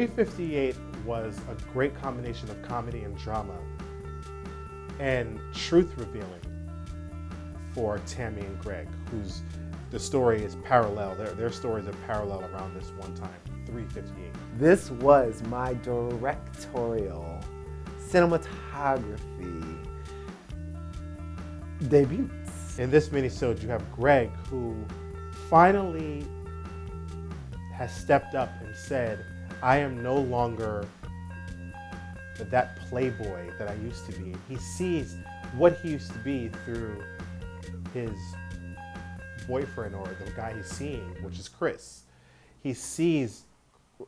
358 was a great combination of comedy and drama and truth revealing for Tammy and Greg, whose the story is parallel. Their stories are parallel around this one time, 358. This was my directorial cinematography debut. In this minisode, you have Greg, who finally has stepped up and said, I am no longer that playboy that I used to be. He sees what he used to be through his boyfriend, or the guy he's seeing, which is Chris. He sees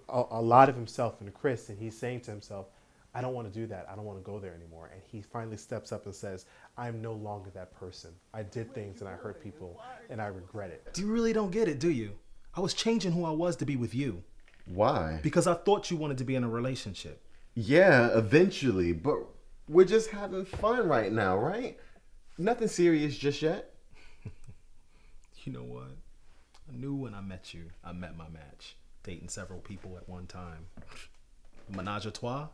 a lot of himself in Chris, and he's saying to himself, I don't want to do that. I don't want to go there anymore. And he finally steps up and says, I'm no longer that person. I did things and I hurt people and I regret it. You really don't get it, do you? I was changing who I was to be with you. Why? Because I thought you wanted to be in a relationship. Yeah, eventually, but we're just having fun right now, right? Nothing serious just yet. You know what? I knew when I met you, I met my match. Dating several people at one time. Menage a trois?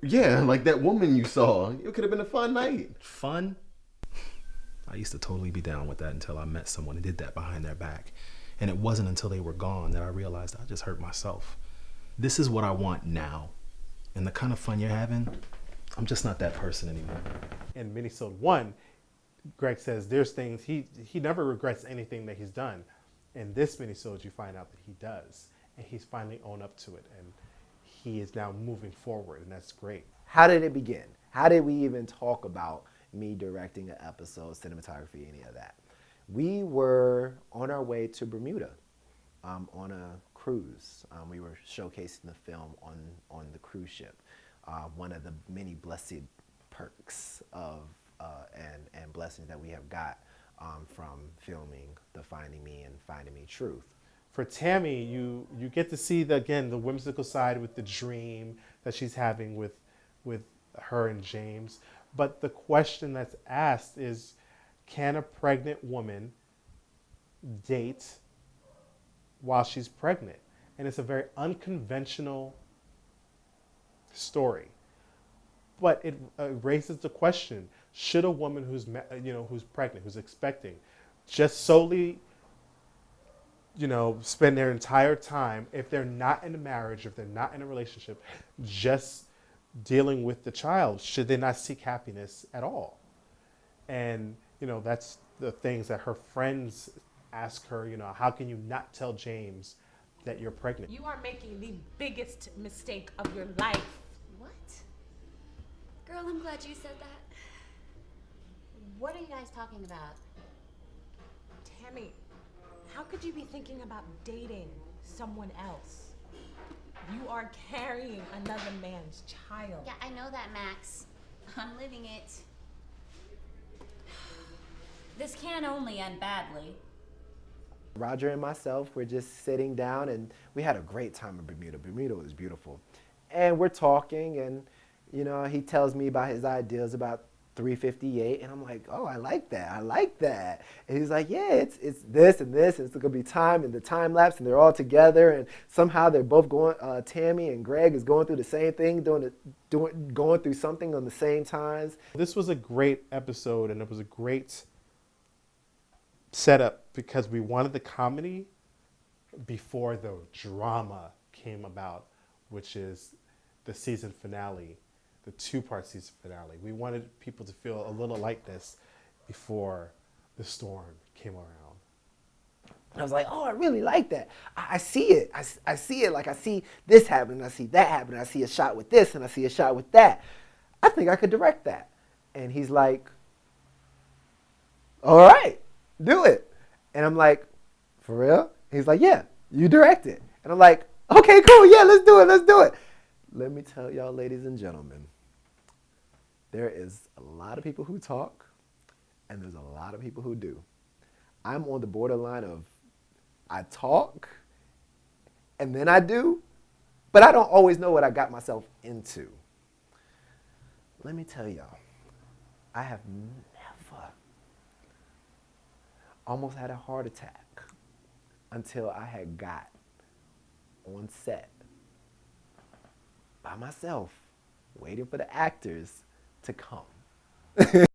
Yeah, like that woman you saw. It could have been a fun night. Fun? I used to totally be down with that until I met someone who did that behind their back. And it wasn't until they were gone that I realized I just hurt myself. This is what I want now. And the kind of fun you're having, I'm just not that person anymore. In minisode 1, Greg says there's things, he never regrets anything that he's done. In this minisode, you find out that he does. And he's finally owned up to it. And he is now moving forward, and that's great. How did it begin? How did we even talk about me directing an episode, cinematography, any of that? We were on our way to Bermuda on a cruise. We were showcasing the film on the cruise ship. One of the many blessed perks of and blessings that we have got from filming the Finding Me and Finding Me Truth. For Tammy, you get to see the whimsical side with the dream that she's having with her and James. But the question that's asked is, can a pregnant woman date while she's pregnant? And it's a very unconventional story. But it raises the question, should a woman who's pregnant, who's expecting, just solely spend their entire time, if they're not in a marriage, if they're not in a relationship, just dealing with the child? Should they not seek happiness at all? And, that's the things that her friends ask her, how can you not tell James that you're pregnant? You are making the biggest mistake of your life. What? Girl, I'm glad you said that. What are you guys talking about? Tammy, how could you be thinking about dating someone else? You are carrying another man's child. Yeah, I know that, Max. I'm living it. This can only end badly. Roger and myself were just sitting down, and we had a great time in Bermuda. Bermuda was beautiful. And we're talking, and, he tells me about his ideas about 358, and I'm like, oh, I like that. And he's like, yeah, it's this and this, and it's gonna be time and the time lapse, and they're all together, and somehow they're both going, Tammy and Greg is going through the same thing, going through something on the same times. This was a great episode, and it was a great setup because we wanted the comedy before the drama came about, which is the season finale. The 2-part season finale. We wanted people to feel a little lightness before the storm came around. I was like, oh, I really like that. I see it. I see it. Like, I see this happening. I see that happening. I see a shot with this, and I see a shot with that. I think I could direct that. And he's like, all right, do it. And I'm like, for real? He's like, yeah, you direct it. And I'm like, okay, cool. Yeah, let's do it. Let me tell y'all, ladies and gentlemen, there is a lot of people who talk, and there's a lot of people who do. I'm on the borderline of I talk, and then I do, but I don't always know what I got myself into. Let me tell y'all, I have never almost had a heart attack until I had got on set by myself, waiting for the actors to come.